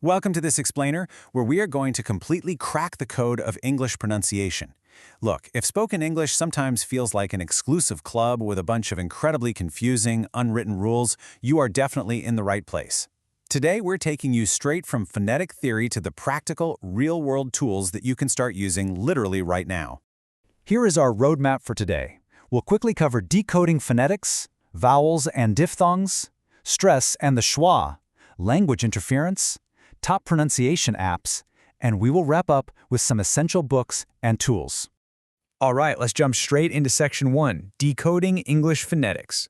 Welcome to this explainer, where we are going to completely crack the code of English pronunciation. Look, if spoken English sometimes feels like an exclusive club with a bunch of incredibly confusing, unwritten rules, you are definitely in the right place. Today, we're taking you straight from phonetic theory to the practical, real-world tools that you can start using literally right now. Here is our roadmap for today. We'll quickly cover decoding phonetics, vowels and diphthongs, stress and the schwa, language interference, top pronunciation apps, and we will wrap up with some essential books and tools. All right, let's jump straight into Section 1, Decoding English Phonetics.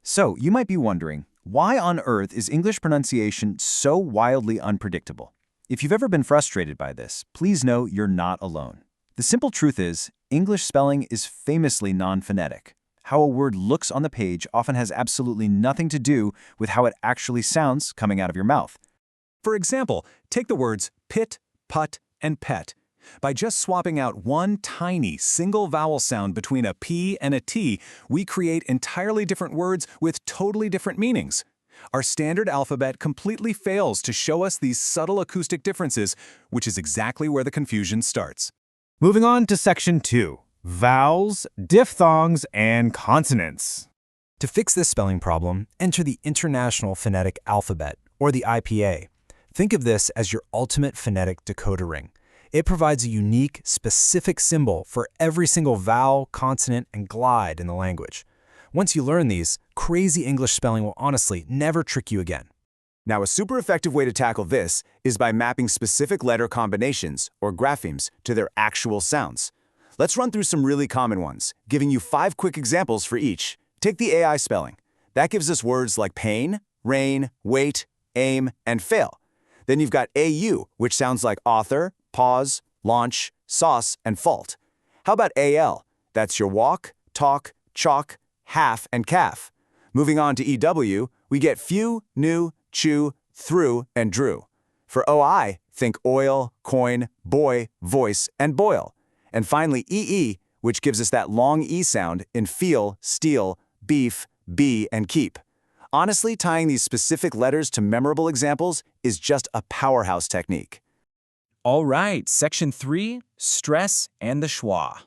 So, you might be wondering, why on earth is English pronunciation so wildly unpredictable? If you've ever been frustrated by this, please know you're not alone. The simple truth is, English spelling is famously non-phonetic. How a word looks on the page often has absolutely nothing to do with how it actually sounds coming out of your mouth. For example, take the words pit, put, and pet. By just swapping out one tiny single vowel sound between a P and a T, we create entirely different words with totally different meanings. Our standard alphabet completely fails to show us these subtle acoustic differences, which is exactly where the confusion starts. Moving on to Section 2, Vowels, Diphthongs, and Consonants. To fix this spelling problem, enter the International Phonetic Alphabet, or the IPA. Think of this as your ultimate phonetic decoder ring. It provides a unique, specific symbol for every single vowel, consonant, and glide in the language. Once you learn these, crazy English spelling will honestly never trick you again. Now, a super effective way to tackle this is by mapping specific letter combinations, or graphemes, to their actual sounds. Let's run through some really common ones, giving you 5 quick examples for each. Take the AI spelling. That gives us words like pain, rain, wait, aim, and fail. Then you've got AU, which sounds like author, pause, launch, sauce, and fault. How about AL? That's your walk, talk, chalk, half, and calf. Moving on to EW, we get few, new, chew, through, and drew. For OI, think oil, coin, boy, voice, and boil. And finally EE, which gives us that long E sound in feel, steal, beef, be, and keep. Honestly, tying these specific letters to memorable examples is just a powerhouse technique. All right, Section 3, Stress and the schwa.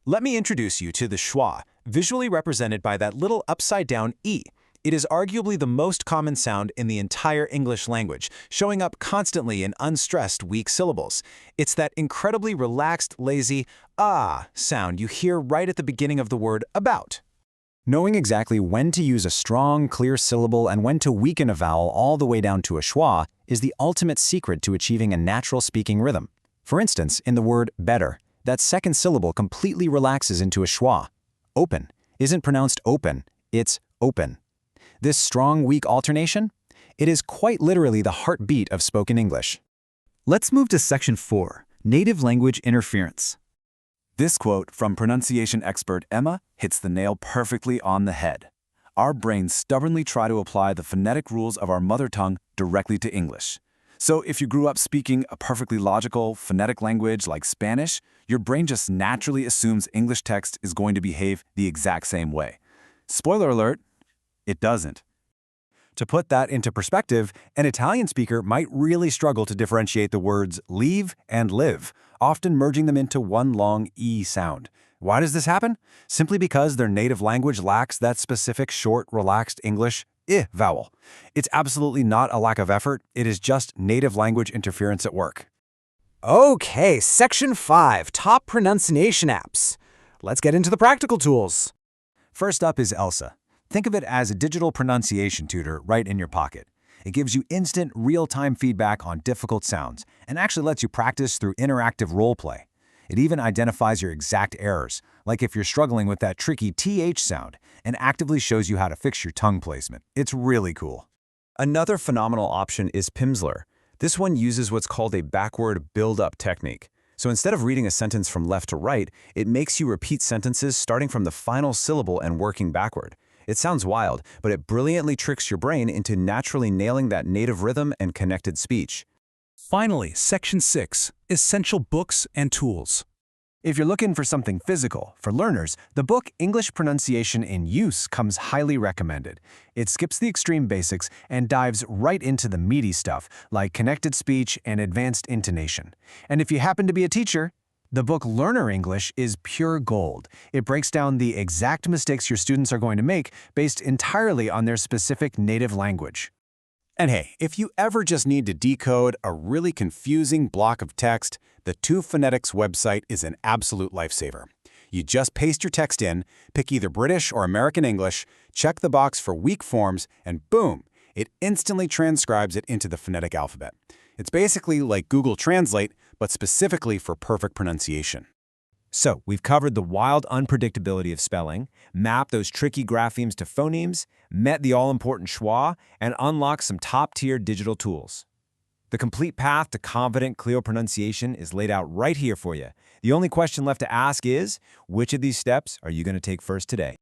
Let me introduce you to the schwa, visually represented by that little upside-down E. It is arguably the most common sound in the entire English language, showing up constantly in unstressed, weak syllables. It's that incredibly relaxed, lazy ah sound you hear right at the beginning of the word about. Knowing exactly when to use a strong, clear syllable and when to weaken a vowel all the way down to a schwa is the ultimate secret to achieving a natural speaking rhythm. For instance, in the word better, that second syllable completely relaxes into a schwa. Open isn't pronounced open, it's open. This strong, weak alternation? It is quite literally the heartbeat of spoken English. Let's move to Section 4, Native Language Interference. This quote from pronunciation expert Emma hits the nail perfectly on the head. Our brains stubbornly try to apply the phonetic rules of our mother tongue directly to English. So if you grew up speaking a perfectly logical, phonetic language like Spanish, your brain just naturally assumes English text is going to behave the exact same way. Spoiler alert, it doesn't. To put that into perspective, an Italian speaker might really struggle to differentiate the words leave and live, often merging them into one long E sound. Why does this happen? Simply because their native language lacks that specific short, relaxed English I vowel. It's absolutely not a lack of effort, it is just native language interference at work. Okay, Section 5, Top Pronunciation Apps. Let's get into the practical tools. First up is Elsa. Think of it as a digital pronunciation tutor right in your pocket. It gives you instant, real-time feedback on difficult sounds and actually lets you practice through interactive role play. It even identifies your exact errors, like if you're struggling with that tricky TH sound, and actively shows you how to fix your tongue placement. It's really cool. Another phenomenal option is Pimsleur. This one uses what's called a backward build-up technique. So instead of reading a sentence from left to right, it makes you repeat sentences starting from the final syllable and working backward. It sounds wild, but it brilliantly tricks your brain into naturally nailing that native rhythm and connected speech. Finally, Section 6, Essential Books and Tools. If you're looking for something physical, for learners, the book English Pronunciation in Use comes highly recommended. It skips the extreme basics and dives right into the meaty stuff, like connected speech and advanced intonation. And if you happen to be a teacher, the book Learner English is pure gold. It breaks down the exact mistakes your students are going to make based entirely on their specific native language. And hey, if you ever just need to decode a really confusing block of text, the 2Phonetics website is an absolute lifesaver. You just paste your text in, pick either British or American English, check the box for weak forms, and boom, it instantly transcribes it into the phonetic alphabet. It's basically like Google Translate, but specifically for perfect pronunciation. So, we've covered the wild unpredictability of spelling, mapped those tricky graphemes to phonemes, met the all-important schwa, and unlocked some top-tier digital tools. The complete path to confident, clear pronunciation is laid out right here for you. The only question left to ask is, which of these steps are you going to take first today?